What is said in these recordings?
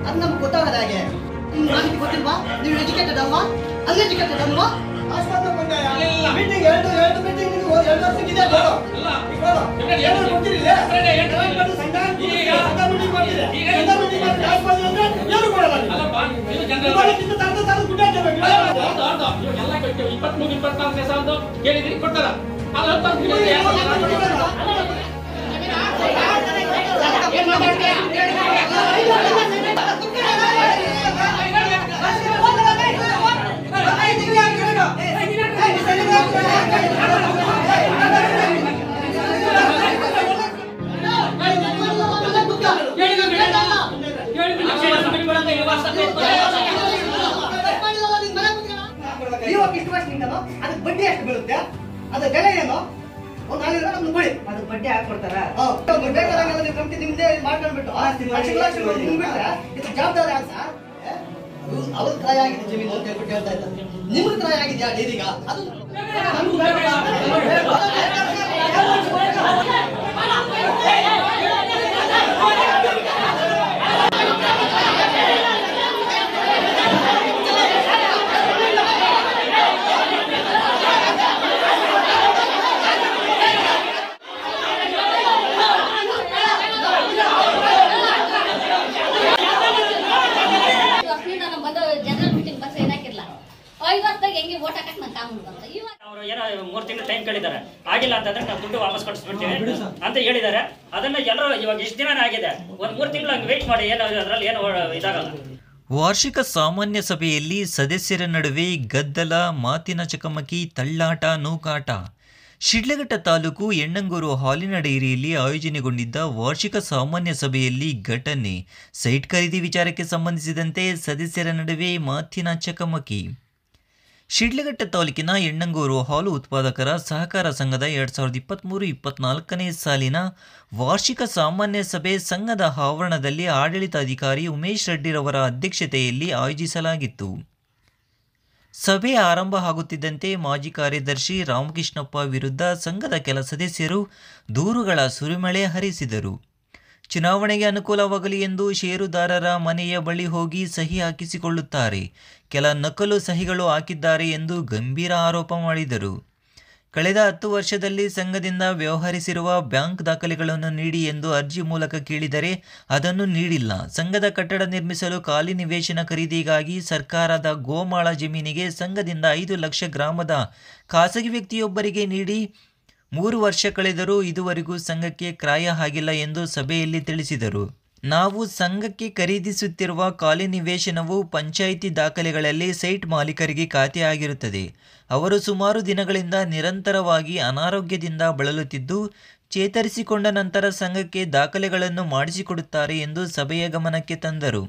ಅದು ನಮ್ಗೆ ಗೊತ್ತಾಗದ ಹಾಗೆ ನಿಮ್ಗೆ ಮಾಹಿತಿ ಗೊತ್ತಿಲ್ವಾ? ನೀವು ಎಜುಕೇಟೆಡ್ ಅಲ್ವಾ? ಅನ್ಎಜುಕೇಟೆಡ್ ಅಲ್ವಾ? ಆಸ್ಪತ್ರೆ ಮೀಟಿಂಗ್ ಎರಡು ಮೀಟಿಂಗ್ 2 ವರ್ಷಕ್ಕಿದೆ ಅದಕ್ಕೆ ಬಡ್ಡಿ ಎಷ್ಟು ಬೀಳುತ್ತೆ? ಅದ ಬೆಲೆ ಏನು? ಒಂದು ಕೊಡಿ, ಅದು ಬಡ್ಡಿ ಹಾಕೊಡ್ತಾರ. ಬೇಕಾದಂಗೆಲ್ಲ ನೀವು ಕಂಪ್ನಿ ನಿಮ್ದೇ ಮಾಡ್ಕೊಂಡ್ಬಿಟ್ಟು ಇದು ಜವಾಬ್ದಾರಿ ಆಗ ಸರ್. ಅವ್ರ ಕ್ರಯ ಆಗಿದೆ ಜಮೀನು ಅಂತ ಹೇಳ್ಬಿಟ್ಟು ಹೇಳ್ತಾ ಇದ್ದಾರೆ. ನಿಮ್ಗೆ ಕ್ರಯ ಆಗಿದೆಯಾ ಡೈರಿಗ? ಅದು ಏನೋ 3 ತಿಂಗಳು ಟೈಮ್ ಕೇಳಿದ್ದಾರೆ, ಆಗಿಲ್ಲ ಅಂತಂದ್ರೆ ನಾವು ದುಡ್ಡು ವಾಪಸ್ ಕೊಡಿಸ್ಬಿಡ್ತೀವಿ ಅಂತ ಹೇಳಿದ್ದಾರೆ. ಅದನ್ನ ಎಲ್ಲರೂ ಇವಾಗ ಇಷ್ಟು ದಿನ ಆಗಿದೆ, ಒಂದು 3 ತಿಂಗಳು ಹಂಗೆ ವೇಟ್ ಮಾಡಿ, ಏನೋ ಅದರಲ್ಲಿ ಏನು ಇದಾಗಲ್ಲ. ವಾರ್ಷಿಕ ಸಾಮಾನ್ಯ ಸಭೆಯಲ್ಲಿ ಸದಸ್ಯರ ನಡುವೆ ಗದ್ದಲ, ಮಾತಿನ ಚಕಮಕಿ, ತಳ್ಳಾಟ, ನೂಕಾಟ. ಶಿಡ್ಲಘಟ್ಟ ತಾಲೂಕು ಯಣ್ಣಂಗೂರು ಹಾಲಿನ ಡೈರಿಯಲ್ಲಿ ಆಯೋಜನೆಗೊಂಡಿದ್ದ ವಾರ್ಷಿಕ ಸಾಮಾನ್ಯ ಸಭೆಯಲ್ಲಿ ಘಟನೆ. ಸೈಟ್ ಖರೀದಿ ವಿಚಾರಕ್ಕೆ ಸಂಬಂಧಿಸಿದಂತೆ ಸದಸ್ಯರ ನಡುವೆ ಮಾತಿನ ಚಕಮಕಿ. ಶಿಡ್ಲಘಟ್ಟ ತಾಲೂಕಿನ ಯಣ್ಣಂಗೂರು ಹಾಲು ಉತ್ಪಾದಕರ ಸಹಕಾರ ಸಂಘದ 2023-24ನೇ ಸಾಲಿನ ವಾರ್ಷಿಕ ಸಾಮಾನ್ಯ ಸಭೆ ಸಂಘದ ಆವರಣದಲ್ಲಿ ಆಡಳಿತಾಧಿಕಾರಿ ಉಮೇಶ್ ರೆಡ್ಡಿರವರ ಅಧ್ಯಕ್ಷತೆಯಲ್ಲಿ ಆಯೋಜಿಸಲಾಗಿತ್ತು. ಸಭೆ ಆರಂಭ ಆಗುತ್ತಿದ್ದಂತೆ ಮಾಜಿ ಕಾರ್ಯದರ್ಶಿ ರಾಮಕೃಷ್ಣಪ್ಪ ವಿರುದ್ಧ ಸಂಘದ ಕೆಲ ಸದಸ್ಯರು ದೂರುಗಳ ಸುರಿಮಳೆ ಹರಿಸಿದರು. ಚುನಾವಣೆಗೆ ಅನುಕೂಲವಾಗಲಿ ಎಂದು ಷೇರುದಾರರ ಮನೆಯ ಬಳಿ ಹೋಗಿ ಸಹಿ ಹಾಕಿಸಿಕೊಳ್ಳುತ್ತಾರೆ, ಕೆಲ ನಕಲು ಸಹಿಗಳು ಹಾಕಿದ್ದಾರೆ ಎಂದು ಗಂಭೀರ ಆರೋಪ ಮಾಡಿದರು. ಕಳೆದ 10 ವರ್ಷದಲ್ಲಿ ಸಂಘದಿಂದ ವ್ಯವಹರಿಸಿರುವ ಬ್ಯಾಂಕ್ ದಾಖಲೆಗಳನ್ನು ನೀಡಿ ಎಂದು ಅರ್ಜಿ ಮೂಲಕ ಕೇಳಿದರೆ ಅದನ್ನು ನೀಡಿಲ್ಲ. ಸಂಘದ ಕಟ್ಟಡ ನಿರ್ಮಿಸಲು ಖಾಲಿ ನಿವೇಶನ ಖರೀದಿಗಾಗಿ ಸರ್ಕಾರದ ಗೋಮಾಳ ಜಮೀನಿಗೆ ಸಂಘದಿಂದ 5 ಲಕ್ಷ ಗ್ರಾಮದ ಖಾಸಗಿ ವ್ಯಕ್ತಿಯೊಬ್ಬರಿಗೆ ನೀಡಿ 3 ವರ್ಷ ಕಳೆದರೂ ಇದುವರೆಗೂ ಸಂಘಕ್ಕೆ ಕ್ರಯ ಆಗಿಲ್ಲ ಎಂದು ಸಭೆಯಲ್ಲಿ ತಿಳಿಸಿದರು. ನಾವು ಸಂಘಕ್ಕೆ ಖರೀದಿಸುತ್ತಿರುವ ಖಾಲಿ ನಿವೇಶನವು ಪಂಚಾಯಿತಿ ದಾಖಲೆಗಳಲ್ಲಿ ಸೈಟ್ ಮಾಲೀಕರಿಗೆ ಖಾತೆಯಾಗಿರುತ್ತದೆ. ಅವರು ಸುಮಾರು ದಿನಗಳಿಂದ ನಿರಂತರವಾಗಿ ಅನಾರೋಗ್ಯದಿಂದ ಬಳಲುತ್ತಿದ್ದು, ಚೇತರಿಸಿಕೊಂಡ ನಂತರ ಸಂಘಕ್ಕೆ ದಾಖಲೆಗಳನ್ನು ಮಾಡಿಸಿಕೊಡುತ್ತಾರೆ ಎಂದು ಸಭೆಯ ಗಮನಕ್ಕೆ ತಂದರು.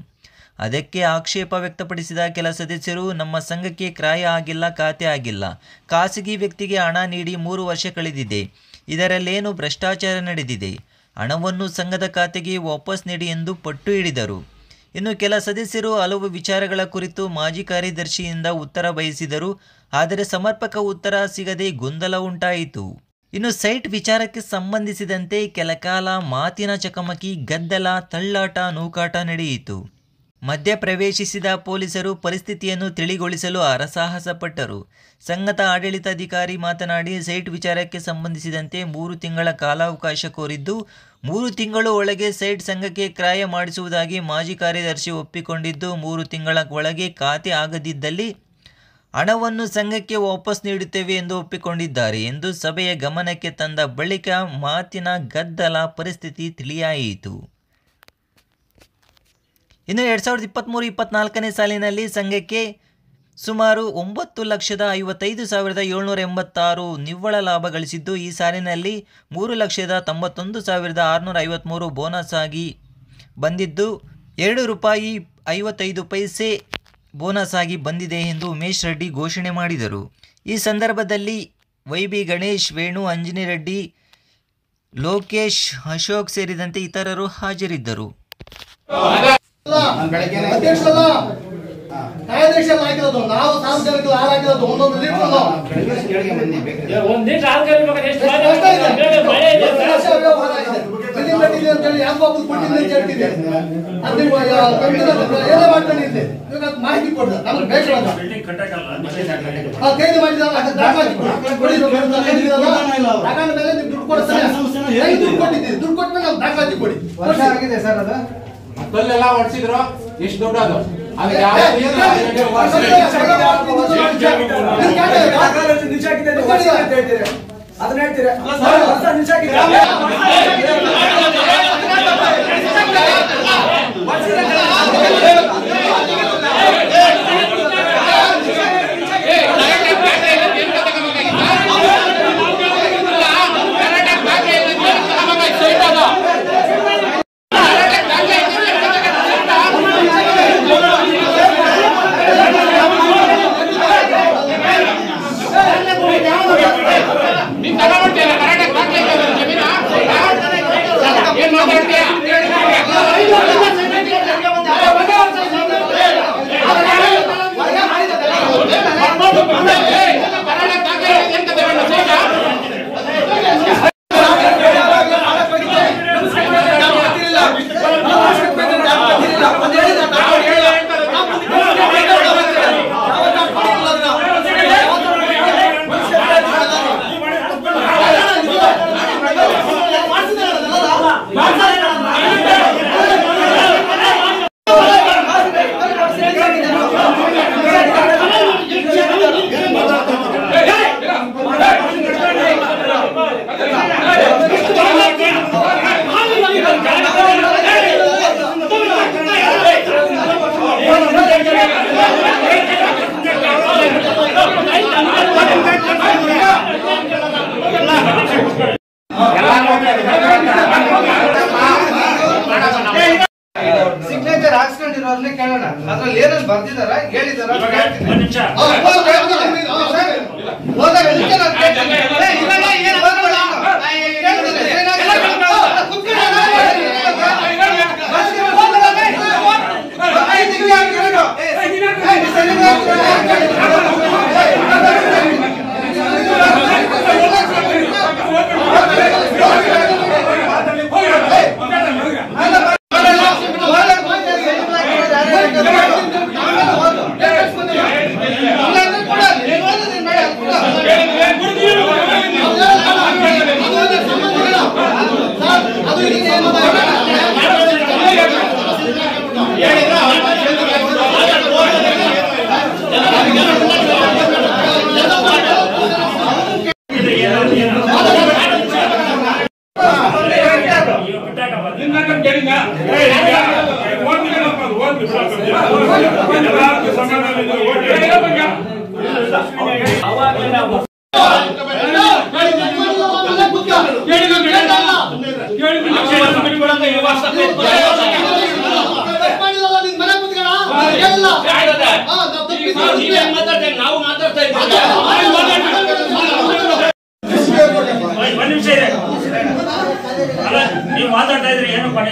ಅದಕ್ಕೆ ಆಕ್ಷೇಪ ವ್ಯಕ್ತಪಡಿಸಿದ ಕೆಲ ಸದಸ್ಯರು, ನಮ್ಮ ಸಂಘಕ್ಕೆ ಕ್ರಯ ಆಗಿಲ್ಲ, ಖಾತೆ ಆಗಿಲ್ಲ, ಖಾಸಗಿ ವ್ಯಕ್ತಿಗೆ ಹಣ ನೀಡಿ 3 ವರ್ಷ ಕಳೆದಿದೆ, ಇದರಲ್ಲೇನು ಭ್ರಷ್ಟಾಚಾರ ನಡೆದಿದೆ, ಹಣವನ್ನು ಸಂಘದ ಖಾತೆಗೆ ವಾಪಸ್ ನೀಡಿ ಎಂದು ಪಟ್ಟು ಹಿಡಿದರು. ಇನ್ನು ಕೆಲ ಸದಸ್ಯರು ಹಲವು ವಿಚಾರಗಳ ಕುರಿತು ಮಾಜಿ ಕಾರ್ಯದರ್ಶಿಯಿಂದ ಉತ್ತರ ಬಯಸಿದರು. ಆದರೆ ಸಮರ್ಪಕ ಉತ್ತರ ಸಿಗದೆ ಗೊಂದಲ ಉಂಟಾಯಿತು. ಇನ್ನು ಸೈಟ್ ವಿಚಾರಕ್ಕೆ ಸಂಬಂಧಿಸಿದಂತೆ ಕೆಲ ಕಾಲ ಮಾತಿನ ಚಕಮಕಿ, ಗದ್ದಲ, ತಳ್ಳಾಟ, ನೂಕಾಟ ನಡೆಯಿತು. ಮಧ್ಯ ಪ್ರವೇಶಿಸಿದ ಪೊಲೀಸರು ಪರಿಸ್ಥಿತಿಯನ್ನು ತಿಳಿಗೊಳಿಸಲು ಹರಸಾಹಸ ಪಟ್ಟರು. ಸಂಘದ ಆಡಳಿತಾಧಿಕಾರಿ ಮಾತನಾಡಿ, ಸೈಟ್ ವಿಚಾರಕ್ಕೆ ಸಂಬಂಧಿಸಿದಂತೆ 3 ತಿಂಗಳ ಕಾಲಾವಕಾಶ ಕೋರಿದ್ದು, 3 ತಿಂಗಳು ಒಳಗೆ ಸೈಟ್ ಸಂಘಕ್ಕೆ ಕ್ರಯ ಮಾಡಿಸುವುದಾಗಿ ಮಾಜಿ ಕಾರ್ಯದರ್ಶಿ ಒಪ್ಪಿಕೊಂಡಿದ್ದು, 3 ತಿಂಗಳ ಒಳಗೆ ಖಾತೆ ಆಗದಿದ್ದಲ್ಲಿ ಹಣವನ್ನು ಸಂಘಕ್ಕೆ ವಾಪಸ್ ನೀಡುತ್ತೇವೆ ಎಂದು ಒಪ್ಪಿಕೊಂಡಿದ್ದಾರೆ ಎಂದು ಸಭೆಯ ಗಮನಕ್ಕೆ ತಂದ ಬಳಿಕ ಮಾತಿನ ಗದ್ದಲ ಪರಿಸ್ಥಿತಿ ತಿಳಿಯಾಯಿತು. ಇನ್ನು 2023-24ನೇ ಸಾಲಿನಲ್ಲಿ ಸಂಘಕ್ಕೆ ಸುಮಾರು 9,55,786 ನಿವ್ವಳ ಲಾಭ ಗಳಿಸಿದ್ದು, ಈ ಸಾಲಿನಲ್ಲಿ 3,91,653 ಬೋನಸ್ ಆಗಿ ಬಂದಿದ್ದು, ₹2.55 ಬೋನಸ್ ಆಗಿ ಬಂದಿದೆ ಎಂದು ಉಮೇಶ್ ರೆಡ್ಡಿ ಘೋಷಣೆ ಮಾಡಿದರು. ಈ ಸಂದರ್ಭದಲ್ಲಿ ವೈಬಿ ಗಣೇಶ್, ವೇಣು, ಅಂಜನಿ ರೆಡ್ಡಿ, ಲೋಕೇಶ್, ಅಶೋಕ್ ಸೇರಿದಂತೆ ಇತರರು ಹಾಜರಿದ್ದರು. ನಾವು ಸಾರ್ವಜನಿಕರು ಹಾಳಾಗಿರೋದು 1 ಲೀಟರ್ ಕಟ್ಟಿ ಕಟ್ಟಿದೆ ಅಂತ ಹೇಳಿ ಯಾವ ಬಾಬು ಕೊಟ್ಟಿದೆ ಅಂತ ಹೇಳ್ತಿದೆ ಅದು ಎಲ್ಲ ಮಾಡ್ಕೊಂಡಿದ್ದೆ ಇವಾಗ ಮಾಹಿತಿ ಕೊಡ್ದ ನಮ್ಗೆ ಬೇಕಾದ ಕೈದು ಮಾಡಿದ ತಗೊಂಡ ಮೇಲೆ ನೀವು ದುಡ್ಡು ಕೊಡ್ತಾರೆ ದುಡ್ಡು ಕೊಟ್ಟಿದ್ದೀರಿ ದುಡ್ಡು ಕೊಟ್ಟ ಮೇಲೆ ನಾವು ದಾಖಲಾತಿ ಕೊಡಿ ವರ್ಷ ಆಗಿದೆ ಸರ್ ಅದು ಮೊದಲೆಲ್ಲ ಹೊಡ್ಸಿದ್ರು ಎಷ್ಟು ದೊಡ್ಡದು ಅದನ್ನ ಹೇಳ್ತೀರಾ ಸಿಗ್ನೇಚರ್ ಹಾಕ್ಸ್ಕೊಂಡಿರೋರ್ನೇ ಕೇಳೋಣ ಅದ್ರಲ್ಲಿ ಏನೇನು ಬರ್ದಿದಾರ ಹೇಳಿದಾರ ನೀವು ಮಾತಾಡ್ತಾ ಇದ್ರೆ ಏನು ಪಣೆ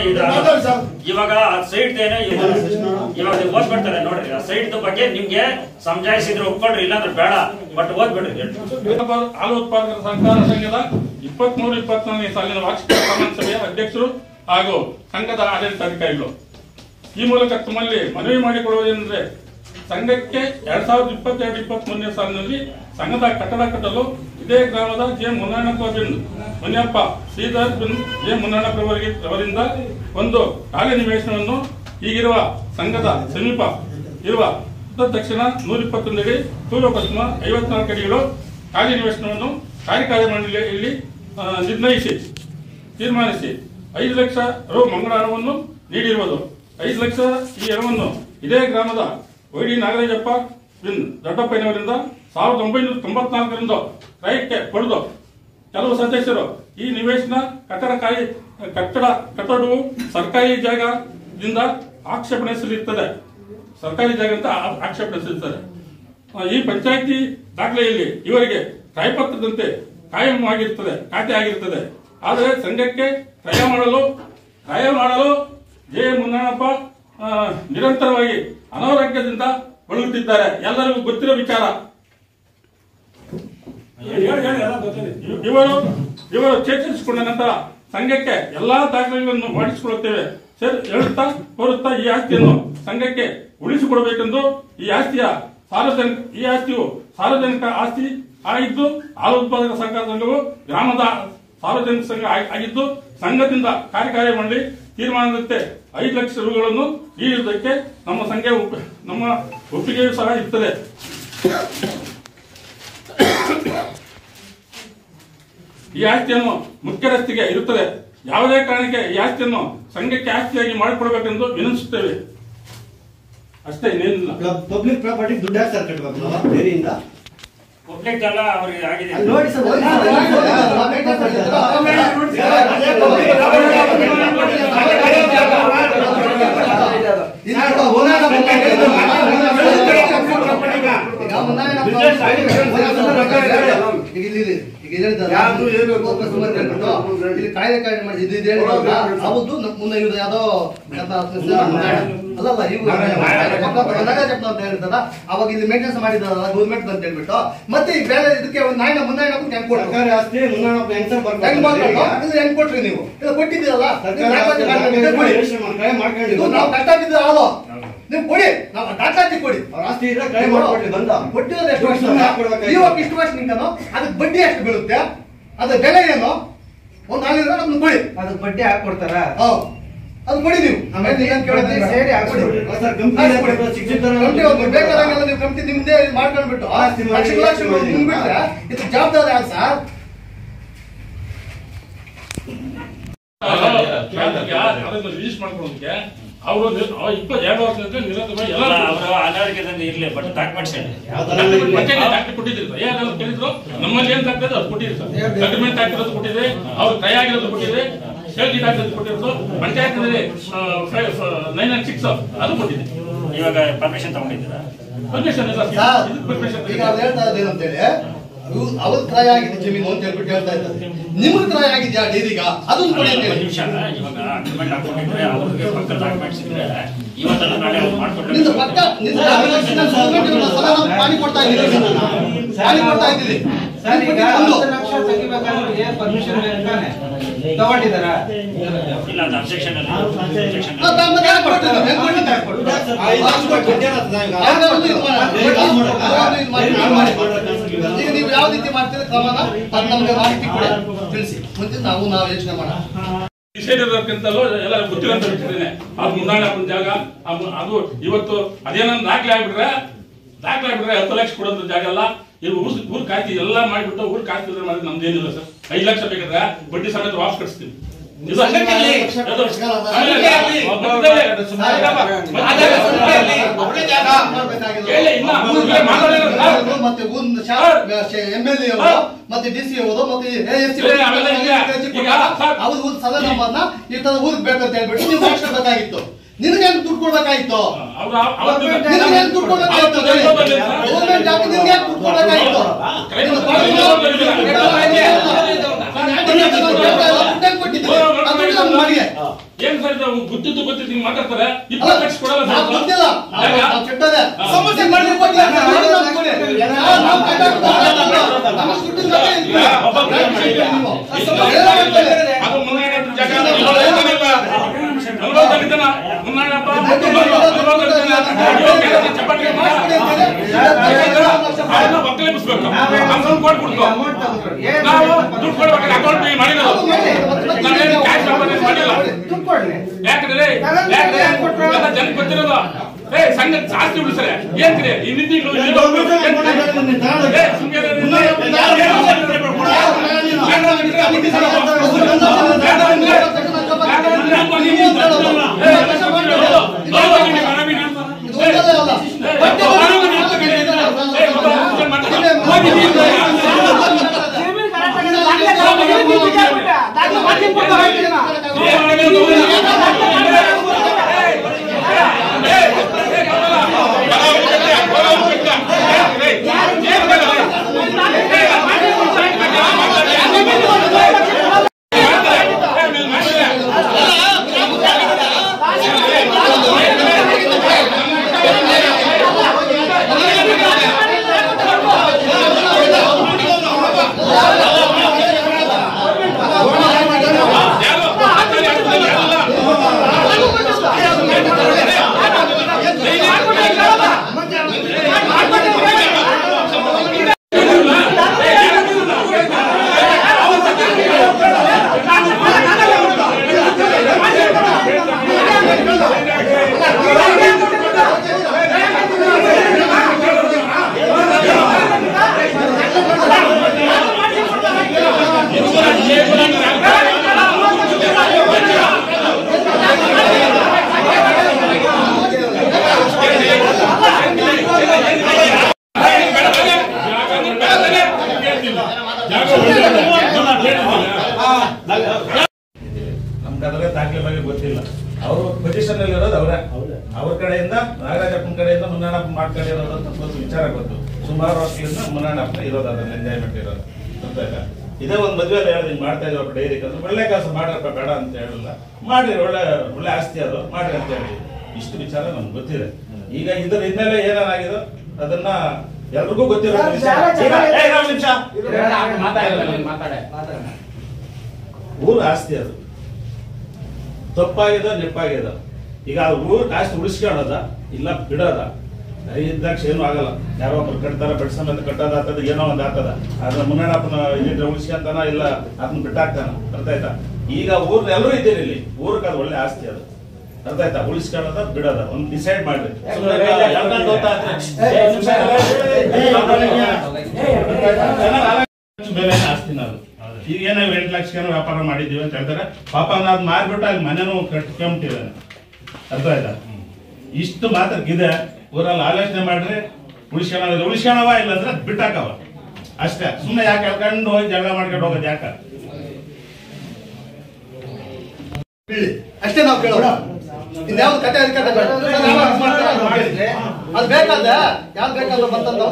ಇವಾಗ ಸೈಟ್ ಇವಾಗ ಓದ್ಬಿಡ್ತಾರೆ ನೋಡ್ರಿ ಆ ಸೈಟ್ ಬಗ್ಗೆ ನಿಮ್ಗೆ ಸಮಜಾಯಿಸಿದ್ರೆ ಒಪ್ಕೊಂಡ್ರಿ ಇಲ್ಲಾಂದ್ರೆ ಬೇಡ ಬಟ್ ಓದ್ಬಿಡ್ರಿ. ಹಾಲು ಉತ್ಪಾದಕರ ಸಹಕಾರ ಸಂಘದ 23-24ನೇ ಸಾಲಿನ ವಾರ್ಷಿಕ ಸಾಮಾನ್ಯ ಸಭೆಯ ಅಧ್ಯಕ್ಷರು ಹಾಗೂ ಸಂಘದ ಆಡಳಿತಾಧಿಕಾರಿಗಳು. ಈ ಮೂಲಕ ತಮ್ಮಲ್ಲಿ ಮನವಿ ಮಾಡಿಕೊಡುವುದೇನೆಂದರೆ ಸಂಘಕ್ಕೆ 2022-23ನೇ ಸಾಲಿನಲ್ಲಿ ಸಂಘದ ಕಟ್ಟಡ ಕಟ್ಟಲು ಇದೇ ಗ್ರಾಮದ ಜೆ ಮುನ್ನಣ್ಣಪ್ಪ ಶ್ರೀಧರ್ ಬಿನ್ ಜೆ ಮುನ್ನಣ್ಣಪ್ಪರವರಿಂದ ಒಂದು ಖಾಲಿ ನಿವೇಶನವನ್ನು ಈಗಿರುವ ಸಂಘದ ಸಮೀಪ ಇರುವ ಉತ್ತರ ದಕ್ಷಿಣ 121 ಅಡಿ ಪೂರ್ವ ಪಶ್ಚಿಮ 54 ಅಡಿಗಳು ಖಾಲಿ ನಿವೇಶನವನ್ನು ಕಾರ್ಯಕಾರಿ ಮಂಡಳಿಯಲ್ಲಿ ತೀರ್ಮಾನಿಸಿ 5 ಲಕ್ಷ ರು ಮಂಗಳಾರವನ್ನು ನೀಡಿರುವುದು. 5 ಲಕ್ಷ ಈ ಹಣವನ್ನು ಇದೇ ಗ್ರಾಮದ ವೈಡಿ ನಾಗರಾಜಪ್ಪ ಬಿನ್ ದೊಡ್ಡಪ್ಪನವರಿಂದ 1994ರಿಂದ ಕ್ರಯಕ್ಕೆ ಪಡೆದು ಕೆಲವು ಸದಸ್ಯರು ಈ ನಿವೇಶನ ಕಟ್ಟಡವು ಸರ್ಕಾರಿ ಜಾಗದಿಂದ ಆಕ್ಷೇಪಣೆ ಸಲ್ಲಿಸುತ್ತದೆ. ಸರ್ಕಾರಿ ಜಾಗ ಅಂತ ಆಕ್ಷೇಪಣೆ ಸಲ್ಲಿಸುತ್ತದೆ. ಈ ಪಂಚಾಯಿತಿ ದಾಖಲೆಯಲ್ಲಿ ಇವರಿಗೆ ಕ್ರಯಪತ್ರದಂತೆ ಖಾತೆ ಆಗಿರುತ್ತದೆ. ಆದರೆ ಸಂಘಕ್ಕೆ ಕ್ರಯ ಮಾಡಲು ಜೆ ಮುನ್ನಣ್ಣಪ್ಪ ನಿರಂತರವಾಗಿ ಅನಾರೋಗ್ಯದಿಂದ ಬಳಲುತ್ತಿದ್ದಾರೆ. ಎಲ್ಲರಿಗೂ ಗೊತ್ತಿರೋ ವಿಚಾರ. ಇವರು ಚೇತರಿಸಿಕೊಂಡ ನಂತರ ಸಂಘಕ್ಕೆ ಎಲ್ಲಾ ದಾಖಲೆಗಳನ್ನು ಮಾಡಿಸಿಕೊಳ್ಳುತ್ತೇವೆ ಸರ್ ಹೇಳುತ್ತಾ ಕೋರುತ್ತಾ ಈ ಆಸ್ತಿಯನ್ನು ಸಂಘಕ್ಕೆ ಉಳಿಸಿಕೊಡಬೇಕೆಂದು ಈ ಆಸ್ತಿಯು ಸಾರ್ವಜನಿಕ ಆಸ್ತಿ ಆಗಿದ್ದು ಹಾಲು ಉತ್ಪಾದಕ ಸಹಕಾರ ಸಂಘವು ಗ್ರಾಮದ ಸಾರ್ವಜನಿಕ ಸಂಘ ಆಗಿದ್ದು ಸಂಘದಿಂದ ಕಾರ್ಯಕಾರಿ ಮಂಡಳಿ ತೀರ್ಮಾನದಂತೆ 5 ಲಕ್ಷ ರೂಗಳನ್ನು ನೀಡುವುದಕ್ಕೆ ನಮ್ಮ ಒಪ್ಪಿಗೆಯೂ ಸಹ ಇರುತ್ತದೆ. ಈ ಆಸ್ತಿಯನ್ನು ಮುಖ್ಯ ರಸ್ತೆಗೆ ಇರುತ್ತದೆ. ಯಾವುದೇ ಕಾರಣಕ್ಕೆ ಈ ಆಸ್ತಿಯನ್ನು ಸಂಘಕ್ಕೆ ಆಸ್ತಿಯಾಗಿ ಮಾಡಿಕೊಡಬೇಕೆಂದು ವಿನಂತಿಸುತ್ತೇವೆ. ಅಷ್ಟೇ, ಇನ್ನೇನಿಲ್ಲ. ಪಬ್ಲಿಕ್ ಪ್ರಾಪರ್ಟಿ ದುಡ್ಡು ಯಾಕೆ ಸರ್ ಕಟ್ಟಬೇಕು ಬೇರೆಯಿಂದ? ಪಬ್ಲಿಕ್ ಅಲ್ಲ, ಅವರಿಗೆ ಆಗಿದೆ ನೋಡಿ ಸರ್, ಅವಾಗ ಇಲ್ಲಿ ಮೇಂಟೆನೆನ್ಸ್ ಮಾಡಿದಾರಲ್ಲ ಗೌರ್ಮೆಂಟ್ ಅಂತ ಹೇಳ್ಬಿಟ್ಟು ಮತ್ತೆ ಈ ಬೇರೆ ಇದಕ್ಕೆ ನಾಯಿನ ಮುನ್ನಾಯಿನ ಹೆಂಗ್ ಕೊಟ್ರಿ ನೀವು ಕೊಟ್ಟಿದ್ದೀರಲ್ಲ ನಾವು ಕಟ್ಟಾಕಿದ್ದ ಹಾಲು ನೀವು ಕೊಡಿ, ನಾವು ದಾಖಲಾತಿ ಕೊಡಿ. ಅವ್ರ ಆಸ್ತಿ ಇದ್ರೆ ಕ್ರೈ ಮಾಡ್ಕೊಡ್ಲಿ ಬಂದ ಕೊಟ್ಟಿರೋದು ಎಷ್ಟು ವರ್ಷ ಇವಾಗ ಇಷ್ಟು ವರ್ಷ ನಿಂತಾನು ಅದಕ್ಕೆ ಬಡ್ಡಿ ಎಷ್ಟು ಬೀಳುತ್ತೆ, ಅದ್ರ ಬೆಲೆ ಏನು ಒಂದು ಹಾಲಿದ್ರೆ ಅದನ್ನ ಕೊಡಿ. ಅದಕ್ಕೆ ಬಡ್ಡಿ ಹಾಕೊಡ್ತಾರ ಅದು ಕೊಡಿ. ನೀವು ಬೇಕಾದಂಗೆಲ್ಲ ನೀವು ಕಂಪ್ನಿ ನಿಮ್ದೇ ಮಾಡ್ಕೊಂಡ್ಬಿಟ್ಟು ಲಕ್ಷ ಮುಂದ್ಬಿಟ್ರೆ ಇದು ಜವಾಬ್ದಾರಿ ಆಗ ಸರ್. ಅದನ್ನು ರಿಜಿಸ್ಟರ್ ಮಾಡ್ಕೊಳ್ಳೋದಕ್ಕೆ ಅವರು 22 ವರ್ಷದಿಂದ ನಿರಂತರವಾಗಿ ಎಲ್ಲ ಅವರು ಅನಾರೋಗ್ಯದಿಂದ ಇರಲಿ, ಬಟ್ ಡಾಕ್ಯುಮೆಂಟ್ಸ್ ಕೊಟ್ಟಿದ್ರು. ಕೇಳಿದ್ರು ನಮ್ಮಲ್ಲಿ ಏನ್ ಆಗ್ತದೆ ಅದು ಕೊಟ್ಟಿದ್ರು ಸರ್. ಡಾಕ್ಯುಮೆಂಟ್ ಹಾಕಿರೋದು ಕೊಟ್ಟಿದ್ರೆ, ಅವ್ರು ಕೈ ಆಗಿರೋದು ಕೊಟ್ಟಿದ್ರೆ, ಸೇಲ್ ಡೀಡ್ ಹಾಕಿರೋದು ಕೊಟ್ಟಿರೋದು, ಪಂಚಾಯತ್ 996 ಅದು ಕೊಟ್ಟಿದೆ. ಇವಾಗ ಪರ್ಮಿಷನ್ ತಗೊಂಡಿದ್ದೀರಾ? ಪರ್ಮಿಷನ್ ಇಲ್ಲ ಈಗ ಅವ್ರು ಹೇಳ್ತಾ ಇದ್ದೇನೆ ಅಂತೇಳಿ ಅವ್ರ ಕ್ರಯ ಆಗಿದೆ ಜಮೀನು ಅಂತ ಹೇಳ್ಬಿಟ್ಟು ಹೇಳ್ತಾ ಇದ್ದಾರೆ. ನಿಮ್ಗೆ ಕ್ರಯ ಆಗಿದ್ಯಾ ಡೈರಿಗ ಅದನ್ನು ಕೊಡಿ ಅಂತ ಹೇಳಿ. ನಿಮಿಷ, ಇವಾಗ ಅಗ್ರಿಮೆಂಟ್ ಹಾಕೊಂಡಿದ್ರೆ ಅವ್ರಿಗೆ ಪಕ್ಕ ಡಾಕ್ಯುಮೆಂಟ್ಸ್ ಇದ್ರೆ ಇವತ್ತಲ್ಲ ನಾಳೆ ಅವ್ರು ಮಾಡ್ಕೊಡ್ತಾರೆ. ನಿಂದು ಪಕ್ಕ ಪಾನಿ ಕೊಡ್ತಾ ಇದ್ದೀರಿ, ಪಾನಿ ಕೊಡ್ತಾ ಇದ್ದೀರಿ. ಸರ್, ಈಗ 10 ಲಕ್ಷ ತೆಗಿಬೇಕಾದ್ರೆ ಪರ್ಮಿಷನ್ ತಗೊಂಡಿದ್ದಾರ? ಇಲ್ಲ, ಅದು ಅಬ್ಜೆಕ್ಷನ್ ಅಲ್ಲಿ ಈಗ ನೀವು ಯಾವ ರೀತಿ ಮಾಡ್ತೀರ ಕ್ರಮನ ಅದು ನಮ್ಗೆ ಮಾಹಿತಿ ಕೊಡಿ, ತಿಳಿಸಿ. ಮುಂದೆ ನಾವು ಯೋಚನೆ ಮಾಡೋಣ. ನಿಷೇಧಕ್ಕಿಂತಲೂ ಎಲ್ಲ ಗೊತ್ತಿಲ್ಲ ಅಂತ ಬಿಟ್ಟಿದ್ದೇನೆ. ಅದು ಮುಂದಾಣಪ್ಪನ ಜಾಗ, ಅದು ಇವತ್ತು ಅದೇನೋ ದಾಖಲೆ ಆಗ್ಬಿಟ್ರೆ 10 ಲಕ್ಷ ಕೊಡೋದು ಜಾಗ ಅಲ್ಲ. ಇದು ಊರ್ ಕಾಯ್ತಿ ಎಲ್ಲ ಮಾಡಿಬಿಟ್ಟು ಊರ್ ಕಾಯ್ತಿ ಮಾಡಿದ್ರೆ ನಮ್ದೇನಿಲ್ಲ ಸರ್. 5 ಲಕ್ಷ ಬೇಕಾದ್ರೆ ಬಡ್ಡಿ ಸಮೇತ ವಾಪಸ್ ಕಳಿಸ್ತೀವಿ. ಇದು ಮತ್ತೆ MLA ಮತ್ತೆ DC ಮತ್ತೆ ಅವ್ರ ಊರ್ ಸದನವನ್ನ ಈ ತರ ಊರಿಗೆ ಬೇಕಂತ ಹೇಳ್ಬಿಟ್ಟು ನೀವು ಮಾಡಿಸ್ಬೇಕಾಗಿತ್ತು. ನಿನಗೇನು ದುಡ್ಡು ಕೊಡ್ಬೇಕಾಗಿತ್ತು? ನಿನಗೇನು ದುಡ್ಡು ಕೊಡ್ಬೇಕಾಗಿತ್ತು? ಗೌರ್ಮೆಂಟ್ ಜಾಗ ನಿನ್ಗೆ ದುಡ್ಡು ಕೊಡ್ಬೇಕಾಗಿತ್ತು? ಏನ್ ಸರ್ ಗೊತ್ತಿದ್ದು ಗೊತ್ತಿದ್ದು ಮಾತಾಡ್ತಾರೆ. 20 ಲಕ್ಷ ಕೊಡಲ್ಲ ಸಮಸ್ಯೆ ಅದು ಮುಂದಾಣಪ್ಪನ ಜಾಗ. ಮುಂದಾಣಪ್ಪ ಒಕ್ಕಲಿಸ್ಬೇಕು, ಕೊಟ್ಬಿಡ್ತು. ನಾವು ದುಡ್ಡು ಕೊಡ್ಬೇಕಾದ್ರೆ ಅಕೌಂಟ್ ಮಾಡಿರೋದು ಮಾಡಿಲ್ಲ. ಯಾಕಂದ್ರೆ ಜನಕ್ಕೆ ಗೊತ್ತಿರೋದು ಸಂಘ ಜಾಸ್ತಿ ಉಳಿಸ್ರೆ ಏನ್ ಈ ನಿಧಿ ಅವರು ಪೊಸಿಷನ್ ಅಲ್ಲಿ ಇರೋದು ಅವರೇ. ಅವ್ರ ಕಡೆಯಿಂದ ನಾಗರಾಜಪ್ಪನ ಕಡೆಯಿಂದ ಮುನ್ನಣ್ಣಪ್ಪ ಮಾಡ್ಕೊಂಡಿರೋದು ಅಂತ ಒಂದು ವಿಚಾರ ಗೊತ್ತು. ಸುಮಾರು ವರ್ಷಗಳಿಂದ ಮುನ್ನಣ್ಣಪ್ಪನ ಇರೋದು, ಅದನ್ನ ಎಂಜಾಯ್ಮೆಂಟ್ ಇರೋದು ಗೊತ್ತಾಗ. ಇದೇ ಒಂದು ಮದುವೆ ಹೇಳಿದ್ರೆ ಹಿಂಗ್ ಮಾಡ್ತಾ ಇದ್ರು ಡೈರಿ ಅಂದ್ರೆ ಒಳ್ಳೆ ಕೆಲಸ ಮಾಡ್ರಪ್ಪ ಬೇಡ ಅಂತ ಹೇಳಿಲ್ಲ, ಮಾಡ್ರಿ ಒಳ್ಳೆ ಒಳ್ಳೆ ಆಸ್ತಿ ಅದು ಮಾಡ್ರಿ ಅಂತ ಹೇಳಿ ಇಷ್ಟು ವಿಚಾರ ನಮ್ಗೆ ಗೊತ್ತಿದೆ. ಈಗ ಇದ್ರ ಹಿನ್ನೆಲೆ ಏನಾಗಿದೋ ಅದನ್ನ ಎಲ್ರಿಗೂ ಗೊತ್ತಿರೋ ಊರ ಆಸ್ತಿ ಅದು ತಪ್ಪಾಗ್ಯದ ನೆಪ್ಪಾಗ್ಯದ. ಈಗ ಊರ್ ಆಸ್ತಿ ಉಳಿಸ್ಕೊಳ್ಳೋದ ಇಲ್ಲ ಬಿಡೋದ ಇದ್ದಾಕ್ಷ ಏನು ಆಗಲ್ಲ. ಯಾರೋ ಒಬ್ರು ಕಟ್ತಾರ ಬೆಡ್ ಸಮೇತ ಕಟ್ಟೋದ ಆಗ್ತದ, ಏನೋ ಒಂದ್ ಆಗ್ತದ. ಅದ್ರ ಮುನ್ನಣ್ಣಪ್ಪನ ಇದ್ರೆ ಉಳಿಸ್ಕೊಂತಾನ ಇಲ್ಲ ಅದನ್ನ ಬಿಟ್ಟಾಕ್ತಾನ. ಅರ್ಥ ಆಯ್ತಾ? ಈಗ ಊರ್ನ ಎಲ್ಲರೂ ಇದ್ದೀರಿ ಇಲ್ಲಿ, ಊರ್ಗೆ ಅದು ಒಳ್ಳೆ ಆಸ್ತಿ ಅದು. ಅರ್ಥ ಆಯ್ತಾ? ಉಳಿಸ್ಕೊಳ್ಳೋದ ಬಿಡೋದ ಒಂದು ಡಿಸೈಡ್ ಮಾಡ್ರಿ. ಬೆಲೆ ಆಸ್ತಿನ ಅದು. ಈಗ ಏನೋ 8 ಲಕ್ಷ ವ್ಯಾಪಾರ ಮಾಡಿದೀವಿ ಅಂತ ಹೇಳ್ತಾರೆ. ಪಾಪ ಅದ್ ಮಾರ್ಬಿಟ್ಟು ಅಲ್ಲಿ ಮನೆನೂ ಕಟ್ಕೊಂಬಿಟ್ಟಿದ್ದಾನೆ. ಅರ್ಥ ಆಯ್ತಾ? ಇಷ್ಟು ಮಾತ್ರಕ್ಕಿದೆ. ಊರಲ್ಲಿ ಆಲೋಚನೆ ಮಾಡ್ರಿ. ಉಳಿಸ್ಕೊಳವ ಇಲ್ಲ ಅಂದ್ರೆ ಬಿಟ್ಟಾಕವ ಅಷ್ಟೇ. ಸುಮ್ಮನೆ ಯಾಕೆ ಹೇಳ್ಕೊಂಡು ಹೋಗಿ ಜಗಳ ಮಾಡ್ಕೊಂಡು ಹೋಗೋದು ಯಾಕ? ಅಷ್ಟೇ ನಾವು ಕೇಳೋಣ. ಇನ್ಯಾವ್ದು ಕತೆ ಅದಕ್ಕೆ ಅದು ಬೇಕಾದ್ರೆ ಯಾವ್ದು ಬೇಕಾದ್ರೆ ಬಂತಂದ್ರೆ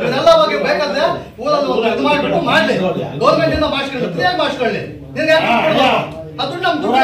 ಇದೆಲ್ಲ ಹೋಗಿ ಬೇಕಾದ್ರೆ ಊರಲ್ಲಿ ಇದು ಮಾಡ್ಬಿಟ್ಟು ಮಾಡ್ಲಿ. ಗೌರ್ಮೆಂಟ್ ಇಂದ ಮಾಡಿಸ್ಕೊಳ್ಳಿ, ಫ್ರೀಯಾಗಿ ಮಾಡಿಸ್ಕೊಳ್ಳಿ. ನಿನ್ಗೆ ಅದು ನಮ್ ದುಡ್ಡು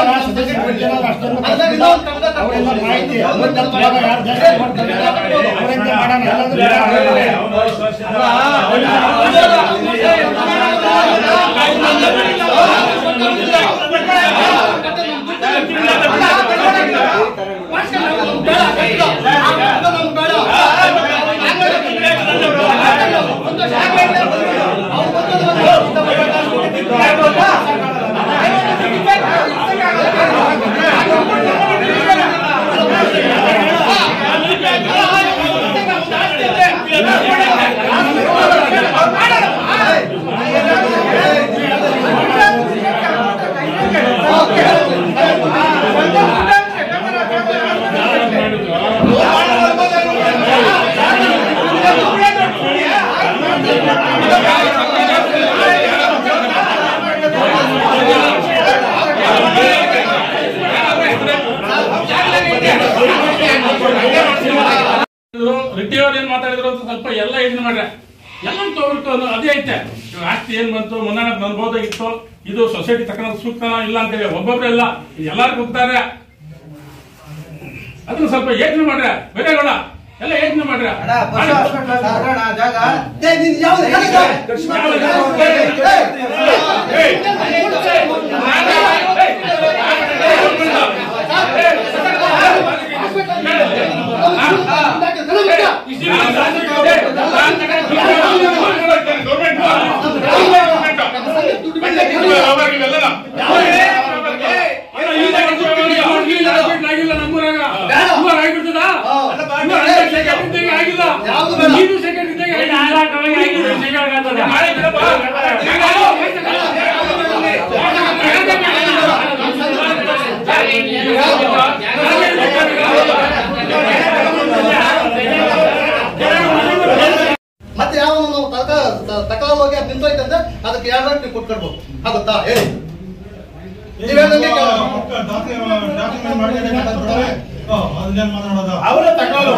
ರೆಡ್ಡಿಯವ್ರು ಏನ್ ಮಾತಾಡಿದ್ರು ಅಂತ ಸ್ವಲ್ಪ ಎಲ್ಲ ಇದನ್ನ ಮಾಡ್ರೆ ಎಲ್ಲ ತಗೊಳ್ತು ಅದೇ ಐತೆ. ಆಸ್ತಿ ಏನ್ ಬಂತು ಮುನ್ನಣ್ಣಪ್ಪ ಅನ್ಬೋದಾಗಿತ್ತು, ಇದು ಸೊಸೈಟಿ ತಕ್ಕ ಸೂಕ್ತನ ಇಲ್ಲ ಅಂತೇಳಿ ಒಬ್ಬೊಬ್ರೆಲ್ಲ ಎಲ್ಲಾರು ಹೋಗ್ತಾರೆ. ಅದನ್ನ ಸ್ವಲ್ಪ ಯೋಚನೆ ಮಾಡ್ರೆ ಬೇರೆಗಳ ಎಲ್ಲ ಯೋಚನೆ ಮಾಡ್ರೆ. ಮತ್ತೆ ಯಾವ ನಾವು ತಕಲ ಹೋಗಿ ಅದು ನಿಂತೋಯ್ತಂದ್ರೆ ಅದಕ್ಕೆ 2 ಲಕ್ಷ ಕೊಟ್ಕೊಡ್ಬೋದು. ಆಗುತ್ತಾ ಹೇಳಿ? ಅವರೇ ತಗೊಳ್ಳೋ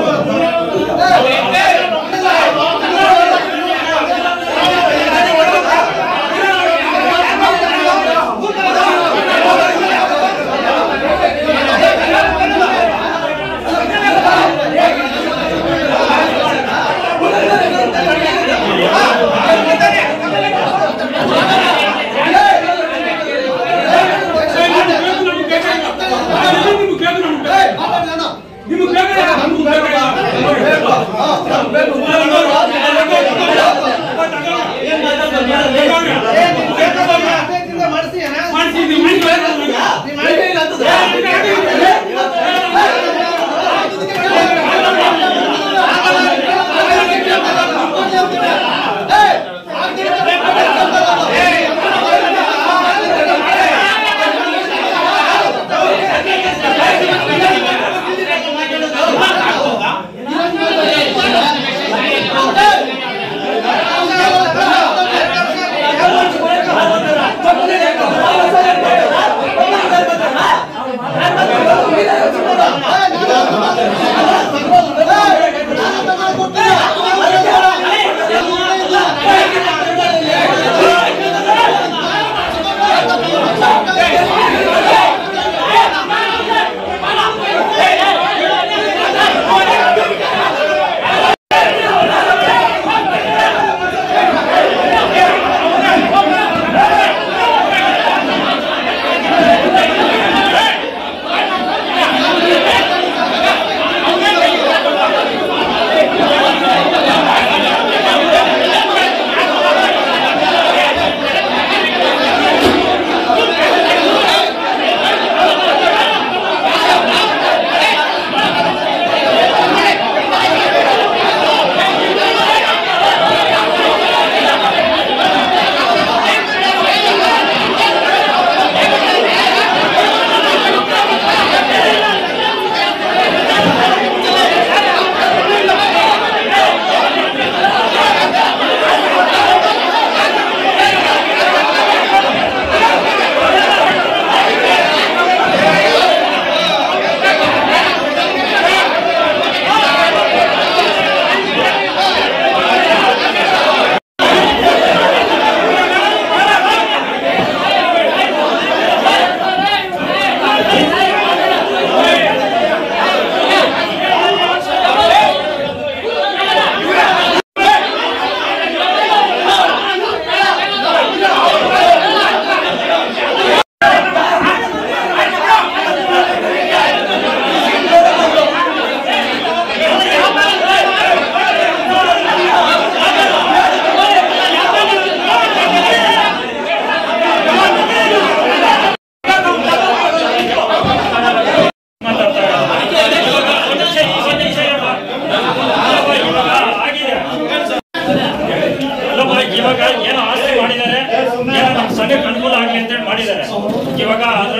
Okay.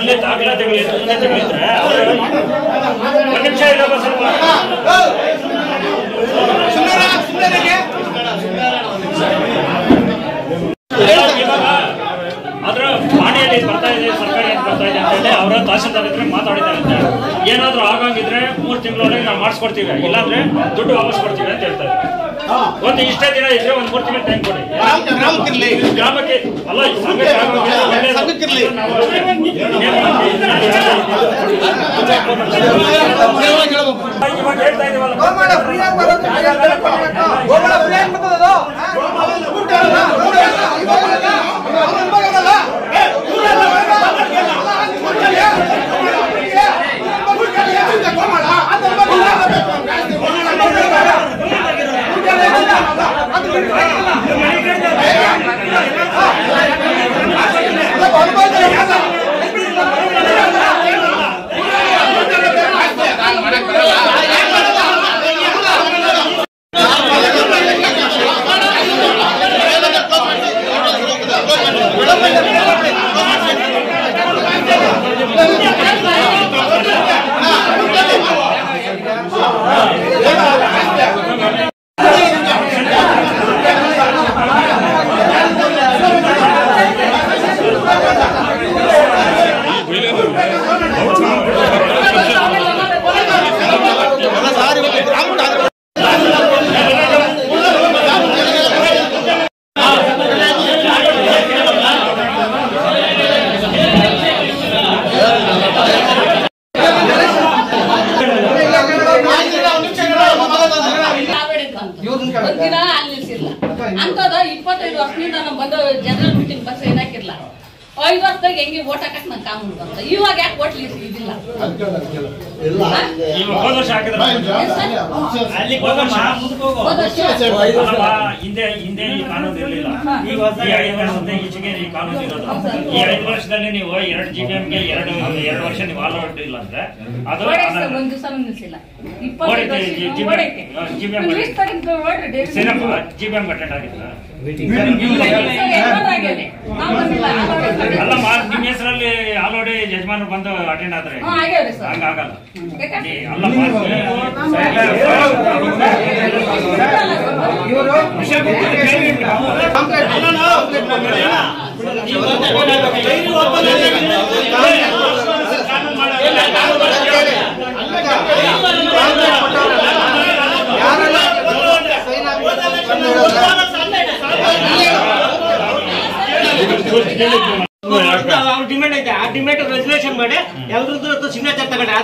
ಅದರಲ್ಲಿ ದಾಖಲಾತಿಗಳು ತೆಗೆದಿದ್ರೆ ಒಂದು ನಿಮಿಷ ಇಲ್ಲಪ್ಪ ಸ್ವಲ್ಪ ಇವಾಗ ಅದ್ರ ಪಾಣಿಯಲ್ಲಿ ಬರ್ತಾ ಇದೆ ಸರ್ಕಾರಿ ಅಂತ ಬರ್ತಾ ಇದೆ ಅಂತ ಹೇಳಿ ಅವರ ತಹಸೀಲ್ದಾರ್ ಇದ್ರೆ ಮಾತಾಡಿದ್ದಾರೆ. ಏನಾದ್ರು ಆಗಂಗಿದ್ರೆ 3 ತಿಂಗಳೊಳಗೆ ನಾವು ಮಾಡಿಸ್ಕೊಡ್ತೀವಿ, ಇಲ್ಲಾಂದ್ರೆ ದುಡ್ಡು ವಾಪಸ್ ಕೊಡ್ತೀವಿ ಅಂತ ಹೇಳ್ತಾರೆ. ಒಂದು ಇಷ್ಟೇ ದಿನ ಇದ್ರೆ ಒಂದು 3 ತಿಂಗಳು ಟೈಮ್ ಕೊಡಿ. ಗ್ರಾಮಕ್ಕೆ ಅಲ್ಲ, ಇವಾಗ ಹೇಳ್ತಾ ಇದೀವಲ್ಲ ಅಂತದ 25 ವರ್ಷದಿಂದ ನಮ್ಮ ಬಂದ ಜನರಲ್ ಮೀಟಿಂಗ್ ಬಸ್ ಏನಾಕಿರ್ಲ 5 ವರ್ಷದಾಗ ಹೆಂಗೆ ಓಟ್ ಹಾಕಕ್ ನಂಗೆ ಕಾಮನ್ ಬಂತ. ಇವಾಗ ಯಾಕೆ ಓಟ್ ಇದಿಲ್ಲ? ಹಿಂದೆ ಈ ಕಾನೂನು ಇರಲಿಲ್ಲ. ಈ 5 ವರ್ಷದಿಂದ ಈಚೆಗೆ ಈ ಕಾನೂನು ಇರೋದು. ಈ 5 ವರ್ಷದಲ್ಲಿ ನೀವು 2 GPMಗೆ 2 ವರ್ಷ ನೀವು ಆಲ್ ಔಟ್ ಇಲ್ಲ ಅಂದ್ರೆ ಅದು ಒಂದ್ ದಿವಸ ನಿಲ್ಸಿಲ್ಲ. GPM ಅಟೆಂಡ್ ಆಗಿಲ್ಲ. ಅಲ್ಲಮ್ಮ, ನಿಮ್ಮ ಹೆಸರಲ್ಲಿ ಆಲ್ರೆಡಿ ಯಜಮಾನರು ಬಂದು ಅಟೆಂಡ್ ಆದ್ರೆ ಹಂಗಾಗಲ್ಲ. ಡಿಮ್ಯಾಂಡ್ ಐತೆ, ಆ ಡಿಮ್ಯಾಂಡ್ ರೆಸಲ್ಯೂಷನ್ ಮಾಡಿ ಎಲ್ರದ್ದು ಸಿಗ್ನೇಚರ್ ತಗೊಂಡೆ.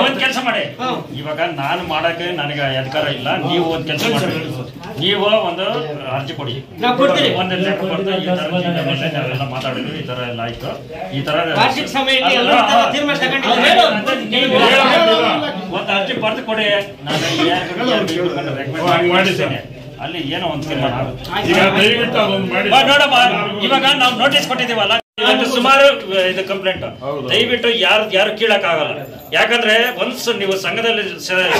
ಒಂದ್ ಕೆಲಸ ಮಾಡಿ, ಇವಾಗ ನಾನು ಮಾಡಕ್ಕೆ ನನಗೆ ಅಧಿಕಾರ ಇಲ್ಲ. ನೀವು ಒಂದ್ ಕೆಲಸ ಮಾಡಿ, ನೀವು ಒಂದು ಅರ್ಜಿ ಕೊಡಿ, ಒಂದು ಲೆಟರ್ ಕೊಡ್ತಾ ಈ ತರ ನಾವೆಲ್ಲ ಮಾತಾಡಿದ್ವಿ, ಈ ತರ ಎಲ್ಲ ಆಯ್ತು, ಈ ತರ ವಾರ್ಷಿಕ ಸಭೆಯಲ್ಲಿ ಒಂದು ಅರ್ಜಿ ಬರೆದು ಕೊಡಿ. ನಾನು ಮಾಡಿದ್ದೇನೆ ಅಲ್ಲಿ ಏನೋ ಒಂದು ನೋಡಮ್ಮ. ಇವಾಗ ನಾವು ನೋಟಿಸ್ ಕೊಟ್ಟಿದ್ದೀವಲ್ಲ, ಸುಮಾರು ಇದು ಕಂಪ್ಲೇಂಟ್. ದಯವಿಟ್ಟು ಯಾರು ಕೀಳಕ್ ಆಗಲ್ಲ. ಯಾಕಂದ್ರೆ ಒಂದ್ಸ ನೀವು ಸಂಘದಲ್ಲಿ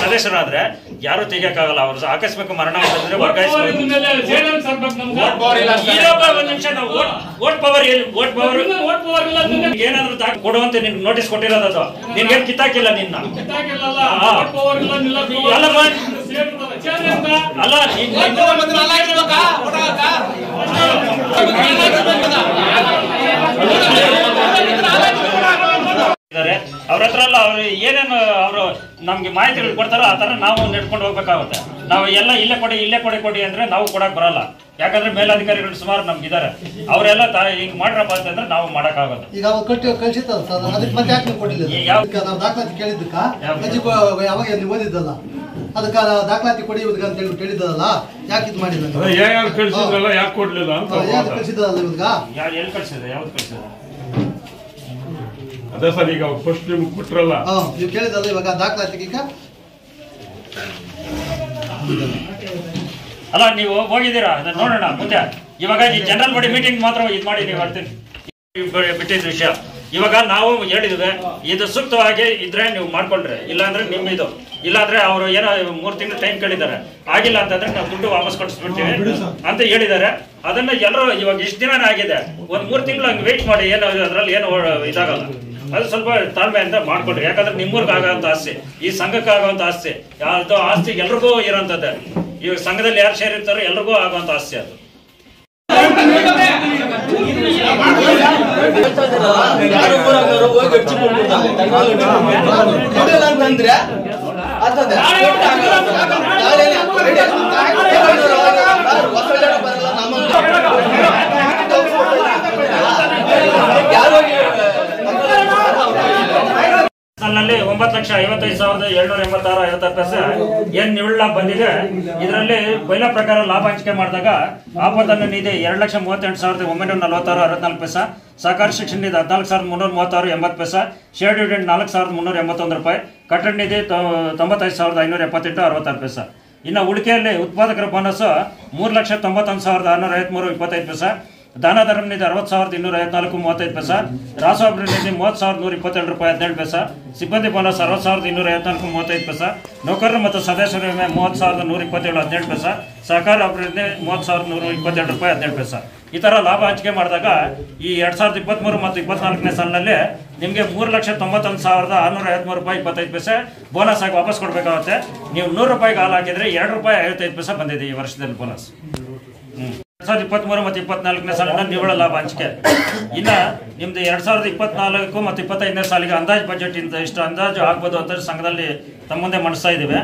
ಸದಸ್ಯರಾದ್ರೆ ಯಾರು ತೆಗಿಯಕ್ಕಾಗಲ್ಲ. ಅವ್ರು ಆಕಸ್ಮಿಕ ಮರಣ ಹೊಂದಿದ್ರೆ ವರ್ಗಾಯಿಸಬಹುದು. ಒಂದ್ ನಿಮಿಷ, ನಾವು ವೋಟ್ ಪವರ್ ಏನಾದ್ರು ಕೊಡುವಂತ ನಿನ್ ನೋಟಿಸ್ ಕೊಟ್ಟಿರೋದು, ನಿನ್ಗೇನ್ ಕಿತ್ತಾಕಿಲ್ಲ ನಿನ್ನ. ಅಲ್ಲ, ಅವ್ರ ಹತ್ರ ಎಲ್ಲ ಅವ್ರು ಏನೇನು ಅವರು ನಮ್ಗೆ ಮಾಹಿತಿಗಳು ಕೊಡ್ತಾರೋ ಆ ತರ ನಾವು ನಡ್ಕೊಂಡು ಹೋಗ್ಬೇಕಾಗುತ್ತೆ. ನಾವು ಎಲ್ಲ ಇಲ್ಲೇ ಕೊಡಿ ಅಂದ್ರೆ ನಾವು ಕೊಡಕ್ ಬರಲ್ಲ. ಯಾಕಂದ್ರೆ ಮೇಲಾಧಿಕಾರಿಗಳು ಸುಮಾರು ನಮ್ಗಿದ್ದಾರೆ. ಅವರೆಲ್ಲ ಹಿಂಗ್ ಮಾಡ್ರಪ್ಪ ಅಂತಂದ್ರೆ ನಾವು ಮಾಡಕ್ ಆಗುತ್ತೆ. ಈಗ ಕಳ್ಸಿತ್ತಲ್ಲ ಸರ್, ಅದಕ್ಕೆ ಮತ್ತೆ ಯಾಕೆ ನೀವು ಕೊಟ್ಟಿಲ್ಲ? ನಾವು ದಾಖಲಾತಿ ಕೇಳಿದ್ದಕ್ಕ ಯಾವಾಗ ನೀವು ಓದಿದ್ದಲ್ಲ, ಅದಕ್ಕೆ ದಾಖಲಾತಿ ಕೊಡಿ ಅಂತ ಹೇಳಿ ಕೇಳಿದ್ದಲ್ಲ, ಯಾಕೆ ಇದು ಮಾಡಿಲ್ಲ? ಯಾಕೆ ಕೊಡ್ಲಿಲ್ಲ ಅಂತ ಕಳ್ಸಿದ್ದಲ್ಲ ಇವಾಗ. ಎಲ್ಲಿ ಕಳ್ಸಿದ್ರೆ? ಯಾವ್ದು ಕಳ್ಸಿದ್ರೆ? ಅದೇ ಸರ್, ಈಗ ಫಸ್ಟ್ ನಿಮ್ಗೆ ಕೊಟ್ರಲ್ಲ, ನೀವು ಕೇಳಿದಲ್ಲ ಇವಾಗ ದಾಖಲಾತಿಗೆ. ಈಗ ಅಲ್ಲ, ನೀವು ಹೋಗಿದ್ದೀರಾ ನೋಡೋಣ ಮುಂದೆ. ಇವಾಗ ಈ ಜನರಲ್ ಬಾಡಿ ಮೀಟಿಂಗ್ ಮಾತ್ರ ಇದು ಮಾಡಿ ನೀವು ಬಿಟ್ಟಿದ್ದ ವಿಷಯ. ಇವಾಗ ನಾವು ಹೇಳಿದ್ವಿ ಇದು ಸೂಕ್ತವಾಗಿ ಇದ್ರೆ ನೀವು ಮಾಡ್ಕೊಂಡ್ರೆ, ಇಲ್ಲಾಂದ್ರೆ ನಿಮ್ಮ ಇದು, ಇಲ್ಲಾಂದ್ರೆ ಅವರು ಏನೋ 3 ತಿಂಗಳು ಟೈಮ್ ಕೇಳಿದ್ದಾರೆ, ಆಗಿಲ್ಲ ಅಂತಂದ್ರೆ ನಾವು ದುಡ್ಡು ವಾಪಸ್ ಕೊಡಿಸ್ಬಿಡ್ತೀವಿ ಅಂತ ಹೇಳಿದ್ದಾರೆ. ಅದನ್ನ ಎಲ್ಲರೂ ಇವಾಗ ಇಷ್ಟು ದಿನ ಆಗಿದೆ, 1-3 ತಿಂಗಳು ಹಂಗೆ ವೇಟ್ ಮಾಡಿ, ಏನೋ ಅದ್ರಲ್ಲಿ ಏನು ಇದಾಗಲ್ಲ. ಅದು ಸ್ವಲ್ಪ ತಾಳ್ಮೆಯಿಂದ ಮಾಡ್ಕೊಡ್ರಿ. ಯಾಕಂದ್ರೆ ನಿಮ್ಮೂರ್ಗೆ ಆಗೋಂಥ ಆಸ್ತಿ, ಈ ಸಂಘಕ್ಕೆ ಆಗೋಂಥ ಆಸ್ತಿ, ಯಾವ್ದು ಆಸ್ತಿ ಎಲ್ರಿಗೂ ಇರೋಂಥದ್ದೇ. ಇವಾಗ ಸಂಘದಲ್ಲಿ ಯಾರು ಶೇರ್ ಇರ್ತಾರೋ ಎಲ್ರಿಗೂ ಆಗೋಂಥ ಆಸ್ತಿ ಅದು. ನಲ್ಲಿ 9,55,786.56 ಪೈಸೆ ಏನ್ ನಿವ್ವಳ ಲಾಭ ಬಂದಿದೆ. ಇದರಲ್ಲಿ ಬೈಲಾ ಪ್ರಕಾರ ಲಾಭ ಹಂಚಿಕೆ ಮಾಡಿದಾಗ ಆಪತ್ತನ್ನ ನಿಧಿ 2,38,946.64 ಪೈಸೆ, ಸಹಕಾರ ಶಿಕ್ಷಣ ನಿಧಿ 14,336.80 ಪೈಸೆ, ಶೇರ್ ಡಿವಿಡೆಂಡ್ 4,381 ರೂಪಾಯಿ, ಕಟ್ಟಡ ನಿಧಿ 95,578.66 ಪೈಸೆ. ಇನ್ನು ಉಳಿಕೆಯಲ್ಲಿ ಉತ್ಪಾದಕರ ಬೋನಸ್ 3,91,653.25 ಪೈಸೆ, ದಾನ ಧರ್ಮ ನಿಧಿ 60,254.35 ಪೈಸೆ, ರಾಸಾಭಿವೃದ್ಧಿ ನಿಧಿ 30,127 ರೂಪಾಯಿ 17 ಪೈಸೆ, ಸಿಬ್ಬಂದಿ ಬೋನಸ್ 60,254.35 ಪೈಸೆ, ನೌಕರರು ಮತ್ತು ಸದಸ್ಯರ ವಿಮೆ 30,127.17 ಪೈಸೆ, ಸಹಕಾರ ಅಭಿವೃದ್ಧಿ 30,122 ರೂಪಾಯಿ 17 ಪೈಸೆ. ಈ ತರ ಲಾಭ ಹಂಚಿಕೆ ಮಾಡಿದಾಗ ಈ 2023 ಮತ್ತು 24ನೇ ಸಾಲಿನಲ್ಲಿ ನಿಮಗೆ 3,91,653 ರೂಪಾಯಿ 25 ಪೈಸೆ ಬೋನಸ್ ಆಗಿ ವಾಪಸ್ ಕೊಡಬೇಕಾಗುತ್ತೆ. ನೀವು 100 ರೂಪಾಯಿಗೆ ಹಾಲು ಹಾಕಿದ್ರೆ 2 ರೂಪಾಯಿ 55 ಪೈಸೆ ಬಂದಿದೆ ಈ ವರ್ಷದಲ್ಲಿ ಬೋನಸ್. 2023 ಮತ್ತು 24ನೇ ಸಾಲಿನ ನಿವ್ವಳ ಲಾಭ ಹಂಚಿಕೆ. ಇನ್ನ ನಿಮ್ದು 2024 ಮತ್ತು 25ನೇ ಸಾಲಿಗೆ ಅಂದಾಜು ಬಜೆಟ್ ಇಂದ ಇಷ್ಟು ಅಂದಾಜು ಆಗ್ಬೋದು ಅಂತ ಸಂಘದಲ್ಲಿ ತಮ್ಮ ಮುಂದೆ ಮಂಡಿಸ್ತಾ ಇದ್ದೀವಿ.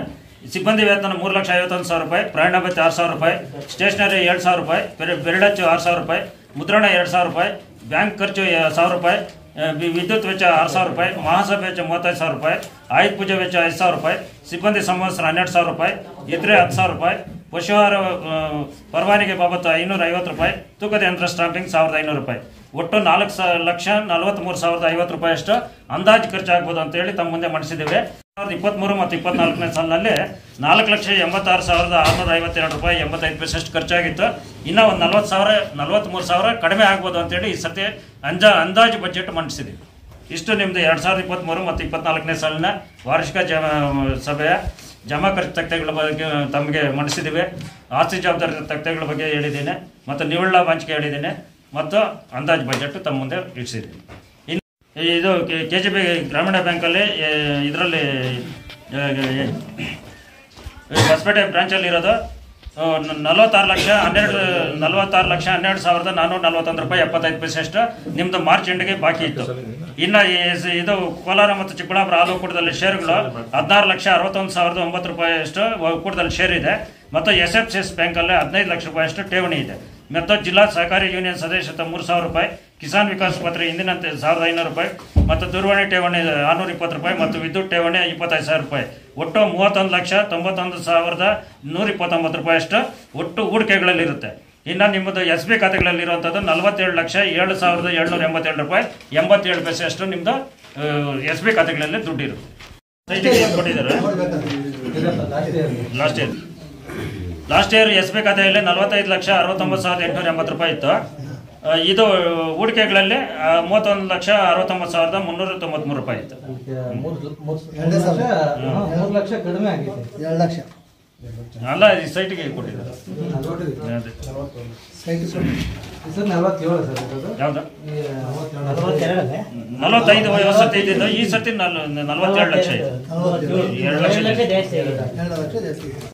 ಸಿಬ್ಬಂದಿ ವೇತನ 3,51,000 ರೂಪಾಯಿ, ಪ್ರಯಾಣ ಭತ್ಯೆ 6,000 ರೂಪಾಯಿ, ಸ್ಟೇಷನರಿ 7,000 ರೂಪಾಯಿ, ಬೆರಡಚ್ಚು 6,000 ರೂಪಾಯಿ, ಮುದ್ರಣ 2,000 ರೂಪಾಯಿ, ಬ್ಯಾಂಕ್ ಖರ್ಚು 1,000 ರೂಪಾಯಿ, ವಿದ್ಯುತ್ ವೆಚ್ಚ 6,000 ರೂಪಾಯಿ, ಮಹಾಸಭೆ ವೆಚ್ಚ 35,000 ರೂಪಾಯಿ, ಆಯುಧ ಪೂಜೆ ವೆಚ್ಚ 5,000 ರೂಪಾಯಿ, ಸಿಬ್ಬಂದಿ ಸಂವತ್ಸರ 12,000 ರೂಪಾಯಿ, ಇತರೆ 10,000 ರೂಪಾಯಿ, ಪಶುಹಾರ ಪರವಾನಗಿ ಬಾಬತ್ತು 550 ರೂಪಾಯಿ, ತೂಕದ ಯಂತ್ರ ಸ್ಟಾಂಪಿಂಗ್ 1,500 ರೂಪಾಯಿ. ಒಟ್ಟು 4,43,050 ರೂಪಾಯಿ ಅಷ್ಟು ಅಂದಾಜು ಖರ್ಚಾಗ್ಬೋದು ಅಂತ ಹೇಳಿ ತಮ್ಮ ಮುಂದೆ ಮಂಡಿಸಿದ್ದೇವೆ. 2023 ಮತ್ತು 24ನೇ ಸಾಲಿನಲ್ಲಿ 4,86,652 ರೂಪಾಯಿ 85 ಪೈಸೆ ಅಷ್ಟು ಖರ್ಚಾಗಿತ್ತು. ಇನ್ನೂ ಒಂದು 43,000 ಕಡಿಮೆ ಆಗ್ಬೋದು ಅಂತೇಳಿ ಈ ಸತಿ ಅಂದಾಜು ಬಜೆಟ್ ಮಂಡಿಸಿದ್ವಿ. ಇಷ್ಟು ನಿಮ್ಮದು 2023 ಮತ್ತು 24ನೇ ಸಾಲಿನ ವಾರ್ಷಿಕ ಸಭೆಯ ಜಮಾ ಖರ್ಚು ತಕ್ತೆಗಳ ಬಗ್ಗೆ ತಮಗೆ ಮಂಡಿಸಿದ್ದೀವಿ. ಆಸ್ತಿ ಜವಾಬ್ದಾರಿ ತಕ್ತೆಗಳ ಬಗ್ಗೆ ಹೇಳಿದ್ದೇನೆ ಮತ್ತು ನಿವ್ವಳ ಲಾಭ ಹಂಚಿಕೆ ಹೇಳಿದ್ದೇನೆ ಮತ್ತು ಅಂದಾಜು ಬಜೆಟ್ ತಮ್ಮ ಮುಂದೆ ಇಡಿಸಿದ್ದೀನಿ. ಇನ್ನು ಇದು KJB ಗ್ರಾಮೀಣ ಬ್ಯಾಂಕಲ್ಲಿ ಇದರಲ್ಲಿ ಹೊಸಪೇಟೆ ಬ್ರಾಂಚಲ್ಲಿ ಇರೋದು 46,12,441 ರೂಪಾಯಿ 75 ಪೈಸೆ ಅಷ್ಟು ನಿಮ್ಮದು ಮಾರ್ಚ್ ಎಂಡ್ಗೆ ಬಾಕಿ ಇತ್ತು. ಇನ್ನು ಇದು ಕೋಲಾರ ಮತ್ತು ಚಿಕ್ಕಬಳ್ಳಾಪುರ ಹಾಲು ಒಕ್ಕೂಟದಲ್ಲಿ ಶೇರುಗಳು 16,61,009 ರೂಪಾಯಿ ಅಷ್ಟು ಒಕ್ಕೂಟದಲ್ಲಿ ಶೇರ್ ಇದೆ ಮತ್ತು SFCS ಬ್ಯಾಂಕಲ್ಲಿ 15 ಲಕ್ಷ ರೂಪಾಯಿ ಅಷ್ಟು ಠೇವಣಿ ಇದೆ. ಮತ್ತು ಜಿಲ್ಲಾ ಸಹಕಾರಿ ಯೂನಿಯನ್ ಸದಸ್ಯತ್ವ 3,000 ರೂಪಾಯಿ, ಕಿಸಾನ್ ವಿಕಾಸ್ ಪತ್ರ ಹಿಂದಿನಂತೆ 1,500 ರೂಪಾಯಿ ಮತ್ತು ದೂರವಾಣಿ ಠೇವಣಿ 620 ರೂಪಾಯಿ ಮತ್ತು ವಿದ್ಯುತ್ ಠೇವಣಿ 25,000 ರೂಪಾಯಿ. ಒಟ್ಟು 31,91,129 ರೂಪಾಯಿ ಅಷ್ಟು ಒಟ್ಟು ಹೂಡಿಕೆಗಳಲ್ಲಿರುತ್ತೆ. ಇನ್ನು ನಿಮ್ಮದು SB ಖಾತೆಗಳಲ್ಲಿರುವಂಥದ್ದು 47,07,787 ರೂಪಾಯಿ 87 ಪೈಸೆ ಅಷ್ಟು ನಿಮ್ಮದು SB ಖಾತೆಗಳಲ್ಲಿ ದುಡ್ಡಿರುತ್ತೆ. ಕೊಟ್ಟಿದ್ದಾರೆ ಲಾಸ್ಟ್ ಇಯರ್ SB ಖಾತೆಯಲ್ಲಿ 45,69,880 ರೂಪಾಯಿ ಇತ್ತು. ಇದು ಹೂಡಿಕೆಗಳಲ್ಲಿ 31,69,393 ರೂಪಾಯಿ ಇತ್ತು. 3 ಲಕ್ಷ ಕಡಿಮೆ ಆಗಿದೆ. 2 ಲಕ್ಷ ಅಲ್ಲ, ಈ ಸೈಟ್ಗೆ ಕೊಟ್ಟಿದ್ದಾರೆ. ಯಾವ್ದು 45 ವರ್ಷ ಇದ್ದಿದ್ದು ಈ ಸರ್ತಿ 47 ಲಕ್ಷ ಇದೆ. 2 ಲಕ್ಷ ಜಾಸ್ತಿ.